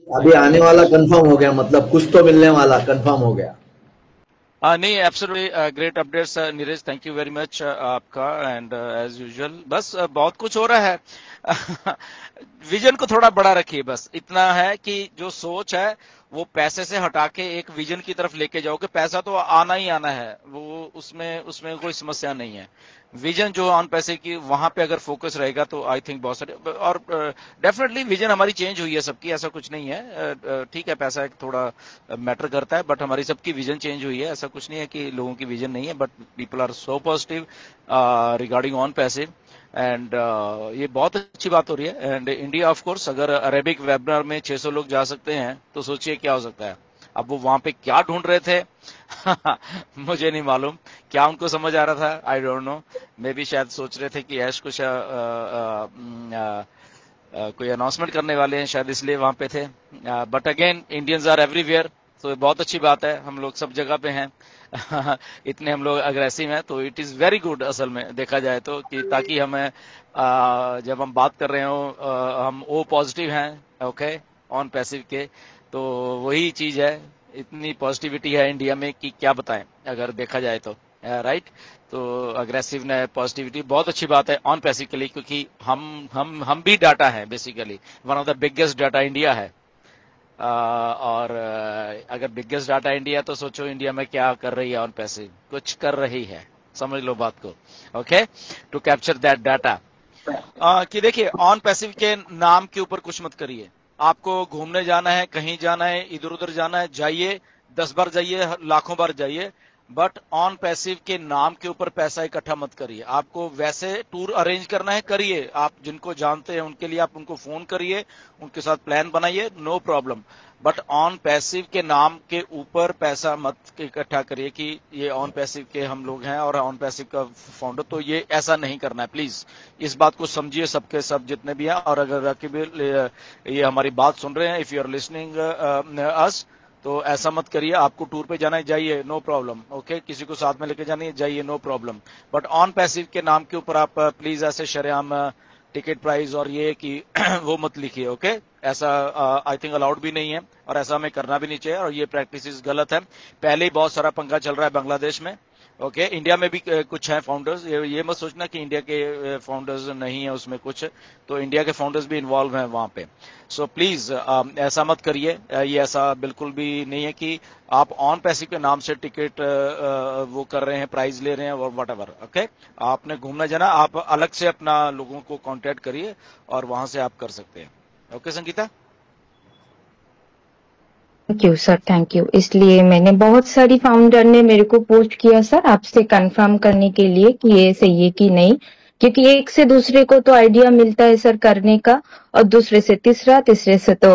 अभी आने वाला कंफर्म हो गया, मतलब कुछ तो मिलने वाला कंफर्म हो गया। नहीं, absolutely great updates Neeraj, thank you very much आपका। एंड एज यूजुअल बस बहुत कुछ हो रहा है। विजन को थोड़ा बड़ा रखिए, बस इतना है कि जो सोच है वो पैसे से हटा के एक विजन की तरफ लेके जाओगे। पैसा तो आना ही आना है, वो उसमें उसमें कोई समस्या नहीं है। विजन जो ऑन पैसे की वहां पे अगर फोकस रहेगा तो आई थिंक बहुत सारे, और डेफिनेटली विजन हमारी चेंज हुई है सबकी, ऐसा कुछ नहीं है। ठीक है, पैसा एक थोड़ा मैटर करता है, बट हमारी सबकी विजन चेंज हुई है। ऐसा कुछ नहीं है कि लोगों की विजन नहीं है, but people are so positive regarding on passive. And ये बहुत अच्छी बात हो रही है। एंड इंडिया ऑफ कोर्स, अगर अरेबिक वेबिनार में 600 लोग जा सकते हैं तो सोचिए क्या हो सकता है। अब वो वहां पे क्या ढूंढ रहे थे मुझे नहीं मालूम, क्या उनको समझ आ रहा था, I don't know. May be शायद सोच रहे थे कि ऐश कुछ कोई अनाउंसमेंट करने वाले हैं, शायद इसलिए वहां पे थे। But again, Indians are everywhere, तो ये बहुत अच्छी बात है, हम लोग सब जगह पे हैं। इतने हम लोग अग्रेसिव हैं, तो इट इज वेरी गुड असल में देखा जाए तो, कि ताकि हमें जब हम बात कर रहे हो हम ओ पॉजिटिव हैं, ओके, ऑन पैसिव के। तो वही चीज है, इतनी पॉजिटिविटी है इंडिया में कि क्या बताएं, अगर देखा जाए तो, राइट। तो अग्रेसिव ने पॉजिटिविटी बहुत अच्छी बात है ऑन पैसिव के लिए, क्योंकि हम भी डाटा है basically, one of the biggest data India है। और अगर बिगेस्ट डाटा इंडिया, तो सोचो इंडिया में क्या कर रही है ऑन पैसिव, कुछ कर रही है, समझ लो बात को, okay, to capture that data. कि देखिए, ऑन पैसिव के नाम के ऊपर कुछ मत करिए। आपको घूमने जाना है, कहीं जाना है, इधर उधर जाना है, जाइए, 10 बार जाइए, लाखों बार जाइए, बट ऑन पैसिव के नाम के ऊपर पैसा इकट्ठा मत करिए। आपको वैसे टूर अरेंज करना है, करिए, आप जिनको जानते हैं उनके लिए आप उनको फोन करिए, उनके साथ प्लान बनाइए, no problem. But on passive के नाम के ऊपर पैसा मत इकट्ठा करिए कि ये ऑन पैसिव के हम लोग हैं और ऑन पैसिव का फाउंडर, तो ये ऐसा नहीं करना है प्लीज। इस बात को समझिए, सबके सब जितने भी हैं, और अगर रकीब ये हमारी बात सुन रहे हैं, if you are listening us, तो ऐसा मत करिए। आपको टूर पे जाना है, जाइए, नो प्रॉब्लम, ओके, किसी को साथ में लेके जानी है, जाइए, no problem. But on passive के नाम के ऊपर आप प्लीज ऐसे शरेआम टिकट प्राइस और ये कि वो मत लिखिए, ओके। ऐसा आई थिंक अलाउड भी नहीं है, और ऐसा हमें करना भी नहीं चाहिए, और ये प्रैक्टिस गलत है। पहले ही बहुत सारा पंगा चल रहा है बांग्लादेश में, ओके। इंडिया में भी कुछ हैं फाउंडर्स, ये मत सोचना कि इंडिया के फाउंडर्स नहीं है उसमें कुछ, तो इंडिया के फाउंडर्स भी इन्वॉल्व हैं वहां पे। सो प्लीज ऐसा मत करिए। ये ऐसा बिल्कुल भी नहीं है कि आप ऑन पैसिव के नाम से टिकट वो कर रहे हैं, प्राइस ले रहे हैं और वट एवर, ओके। आपने घूमना जाना, आप अलग से अपना लोगों को कांटेक्ट करिए और वहां से आप कर सकते हैं, okay Sangeeta. Thank you sir, thank you. इसलिए मैंने बहुत सारी फाउंडर ने मेरे को पोस्ट किया सर आपसे कंफर्म करने के लिए कि ये सही है कि नहीं, क्योंकि एक से दूसरे को तो आइडिया मिलता है सर करने का, और दूसरे से तीसरा, तीसरे से तो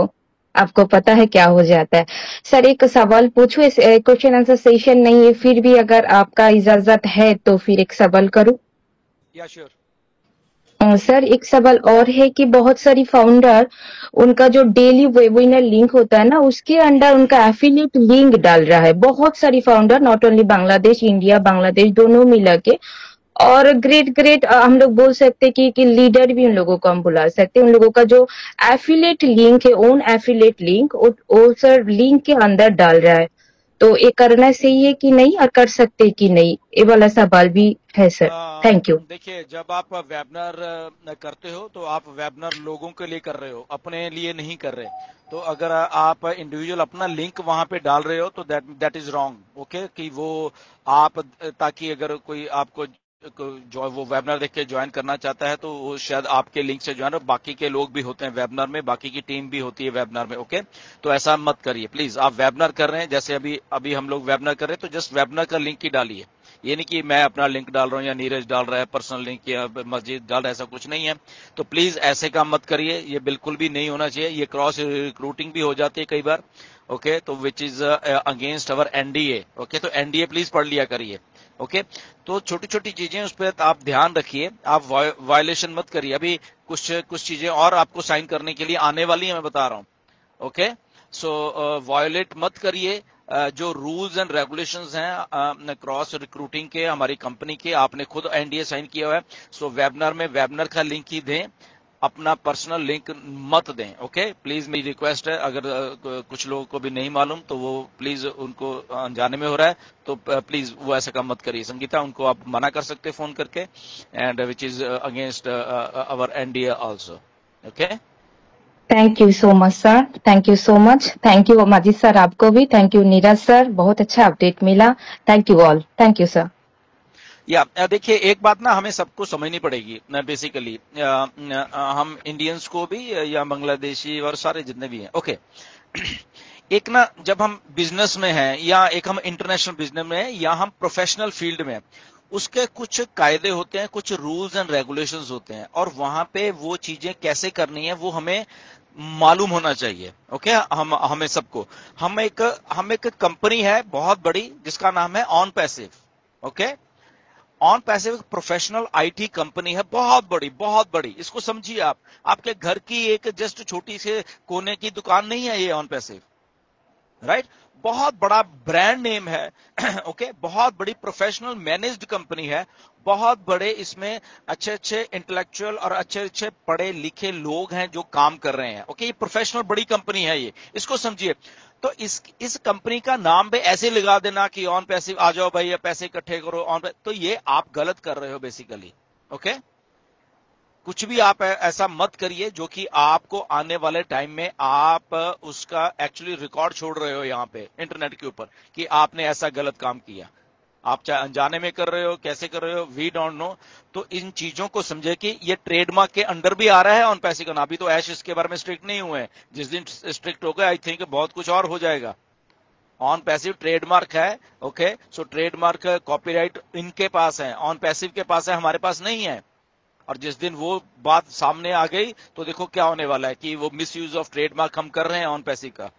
आपको पता है क्या हो जाता है। सर एक सवाल पूछूं, इस क्वेश्चन आंसर सेशन नहीं है, फिर भी अगर आपका इजाजत है तो फिर एक सवाल करूं। या श्योर। सर एक सवाल और है कि बहुत सारी फाउंडर उनका जो डेली वेबिनार लिंक होता है ना, उसके अंडर उनका एफिलिएट लिंक डाल रहा है। बहुत सारी founder, not only Bangladesh, India Bangladesh दोनों मिला के, और ग्रेट ग्रेट हम लोग बोल सकते हैं कि लीडर भी उन लोगों को हम बुला सकते हैं। उन लोगों का जो एफिलिएट लिंक है, ओन एफिलिएट लिंक, वो सर लिंक के अंदर डाल रहा है। तो ये करना सही है कि नहीं, और कर सकते हैं कि नहीं, ये वाला सवाल भी है सर। Thank you. देखिए, जब आप वेबिनार करते हो तो आप वेबिनार लोगों के लिए कर रहे हो, अपने लिए नहीं कर रहे। तो अगर आप इंडिविजुअल अपना लिंक वहां पे डाल रहे हो तो दैट इज रॉन्ग, ओके। कि वो आप, ताकि अगर कोई आपको जो वो वेबिनार देख के ज्वाइन करना चाहता है तो वो शायद आपके लिंक से ज्वाइन हो, बाकी के लोग भी होते हैं वेबिनार में, बाकी की टीम भी होती है वेबिनार में, ओके। तो ऐसा मत करिए प्लीज। आप वेबिनार कर रहे हैं, जैसे अभी अभी हम लोग वेबिनार कर रहे हैं, तो जस्ट वेबिनार का लिंक ही डालिए। ये नहीं कि मैं अपना लिंक डाल रहा हूँ या नीरज डाल रहा है पर्सनल लिंक या मस्जिद डाल रहा है, ऐसा कुछ नहीं है। तो प्लीज ऐसे काम मत करिए, ये बिल्कुल भी नहीं होना चाहिए। ये क्रॉस रिक्रूटिंग भी हो जाती है कई बार, ओके। तो विच is against our NDA, okay. तो एनडीए प्लीज पढ़ लिया करिए, ओके। तो छोटी छोटी चीजें उस पर आप ध्यान रखिए, आप वायलेशन मत करिए। अभी कुछ कुछ चीजें और आपको साइन करने के लिए आने वाली है, मैं बता रहा हूँ, ओके। सो वायोलेट मत करिए। जो रूल्स एंड रेगुलेशंस हैं क्रॉस रिक्रूटिंग के, हमारी कंपनी के, आपने खुद एनडीए साइन किया हुआ है। सो वेबिनार में वेबिनार का लिंक ही दें, अपना पर्सनल लिंक मत दें। ओके, प्लीज मेरी रिक्वेस्ट है, अगर कुछ लोगों को भी नहीं मालूम तो वो प्लीज, उनको अनजाने में हो रहा है तो प्लीज वो ऐसा काम मत करिए। संगीता, उनको आप मना कर सकते हैं फोन करके, and which is against our NDA also. Okay, thank you so much sir, thank you so much, thank you Majid sir, आपको भी थैंक यू। नीरज सर, बहुत अच्छा अपडेट मिला, thank you all, thank you sir. या देखिए, एक बात ना हमें सबको समझनी पड़ेगी बेसिकली, हम इंडियंस को भी या बांग्लादेशी और सारे जितने भी हैं। ओके, एक ना, जब हम बिजनेस में हैं या एक हम इंटरनेशनल बिजनेस में हैं या हम प्रोफेशनल फील्ड में हैं, उसके कुछ कायदे होते हैं, कुछ रूल्स एंड रेगुलेशंस होते हैं, और वहां पे वो चीजें कैसे करनी है वो हमें मालूम होना चाहिए। ओके, हमें सबको, हम एक कंपनी है बहुत बड़ी जिसका नाम है on passive. Okay, on passive एक प्रोफेशनल आईटी कंपनी है, बहुत बड़ी, बहुत बड़ी। इसको समझिए आप, आपके घर की एक जस्ट छोटी से कोने की दुकान नहीं है ये ऑन पैसिव, राइट? बहुत बड़ा ब्रांड नेम है। ओके, बहुत बड़ी प्रोफेशनल मैनेज्ड कंपनी है, बहुत बड़े इसमें अच्छे अच्छे इंटेलेक्चुअल और अच्छे अच्छे पढ़े लिखे लोग हैं जो काम कर रहे हैं। ओके, ये प्रोफेशनल बड़ी कंपनी है ये, इसको समझिए। तो इस कंपनी का नाम भी ऐसे लगा देना कि ऑन पैसिव, आ जाओ भाई पैसे इकट्ठे करो ऑन, तो ये आप गलत कर रहे हो बेसिकली। ओके, कुछ भी आप ऐसा मत करिए जो कि आपको आने वाले टाइम में आप उसका एक्चुअली रिकॉर्ड छोड़ रहे हो यहाँ पे इंटरनेट के ऊपर कि आपने ऐसा गलत काम किया। आप चाहे अनजाने में कर रहे हो, कैसे कर रहे हो, वी डोंट नो। तो इन चीजों को समझे कि ये ट्रेडमार्क के अंडर भी आ रहा है ऑन पैसिव का। अभी तो ऐश इसके बारे में स्ट्रिक्ट नहीं हुए हैं, जिस दिन स्ट्रिक्ट हो गए आई थिंक बहुत कुछ और हो जाएगा। ऑन पैसिव ट्रेडमार्क है। ओके, सो ट्रेडमार्क कॉपीराइट इनके पास है, ऑन पैसिव के पास है, हमारे पास नहीं है। और जिस दिन वो बात सामने आ गई तो देखो क्या होने वाला है कि वो मिस यूज ऑफ ट्रेडमार्क हम कर रहे हैं ऑन पैसिव का।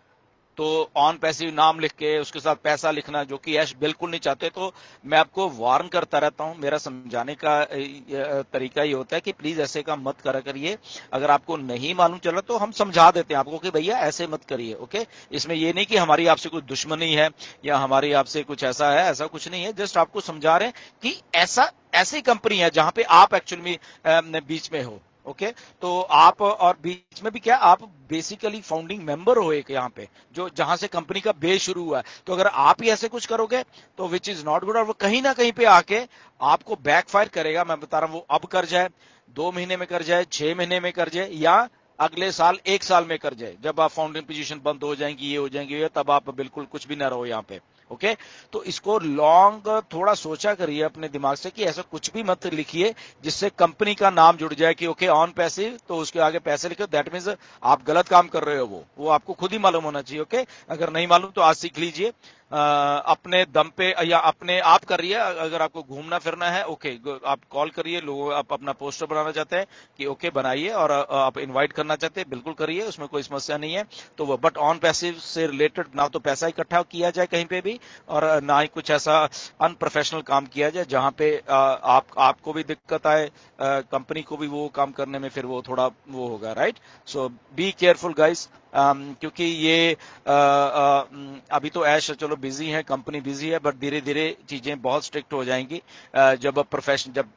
तो ऑन पैसिव नाम लिख के उसके साथ पैसा लिखना, जो कि ऐश बिल्कुल नहीं चाहते। तो मैं आपको वार्न करता रहता हूं, मेरा समझाने का तरीका ये होता है कि प्लीज ऐसे काम मत करा करिए। अगर आपको नहीं मालूम चला तो हम समझा देते हैं आपको कि भैया ऐसे मत करिए। ओके, इसमें ये नहीं कि हमारी आपसे कोई दुश्मनी है या हमारी आपसे कुछ ऐसा है, ऐसा कुछ नहीं है। जस्ट आपको समझा रहे हैं कि ऐसी कंपनी है जहां पे आप एक्चुअली बीच में हो। ओके, तो आप, और बीच में भी क्या, आप बेसिकली फाउंडिंग मेंबर हो एक यहाँ पे, जो जहां से कंपनी का बेस शुरू हुआ है। तो अगर आप ही ऐसे कुछ करोगे तो विच इज नॉट गुड, और वो कहीं ना कहीं पे आके आपको बैकफायर करेगा। मैं बता रहा हूं, वो अब कर जाए, 2 महीने में कर जाए, 6 महीने में कर जाए, या अगले साल 1 साल में कर जाए, जब आप फाउंडिंग पोजीशन बंद हो जाएंगी, ये हो जाएंगी, तब आप बिल्कुल कुछ भी ना रहो यहाँ पे। ओके, तो इसको लॉन्ग थोड़ा सोचा करिए अपने दिमाग से कि ऐसा कुछ भी मत लिखिए जिससे कंपनी का नाम जुड़ जाए कि ओके ऑन पैसिव, तो उसके आगे पैसे लिखो, दैट मीन्स आप गलत काम कर रहे हो। वो आपको खुद ही मालूम होना चाहिए। ओके, अगर नहीं मालूम तो आज सीख लीजिए अपने दम पे, या अपने आप करिए। अगर आपको घूमना फिरना है, ओके, आप कॉल करिए लोगों, आप अपना पोस्टर बनाना चाहते हैं कि ओके बनाइए, और आप इनवाइट करना चाहते हैं, बिल्कुल करिए, उसमें कोई समस्या नहीं है। तो वो, बट ऑन पैसिव से रिलेटेड ना तो पैसा इकट्ठा किया जाए कहीं पे भी, और ना ही कुछ ऐसा अनप्रोफेशनल काम किया जाए जहां पे आपको भी दिक्कत आए, कंपनी को भी वो काम करने में फिर वो थोड़ा वो होगा, right? So be careful guys, क्योंकि ये अभी तो ऐश चलो बिजी है, कंपनी बिजी है, बट धीरे धीरे चीजें बहुत स्ट्रिक्ट हो जाएंगी जब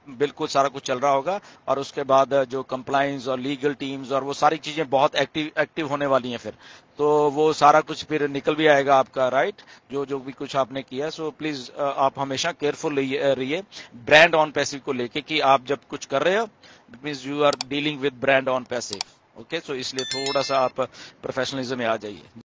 बिल्कुल सारा कुछ चल रहा होगा, और उसके बाद जो कंप्लायंस और लीगल टीम्स और वो सारी चीजें बहुत एक्टिव होने वाली हैं फिर, तो वो सारा कुछ फिर निकल भी आएगा आपका, राइट? जो भी कुछ आपने किया। सो प्लीज आप हमेशा केयरफुल रहिए ब्रांड ऑन पैसिव को लेके, कि आप जब कुछ कर रहे हो it means you are dealing with brand on passive. Okay, so इसलिए थोड़ा सा आप प्रोफेशनलिज्म में आ जाइए।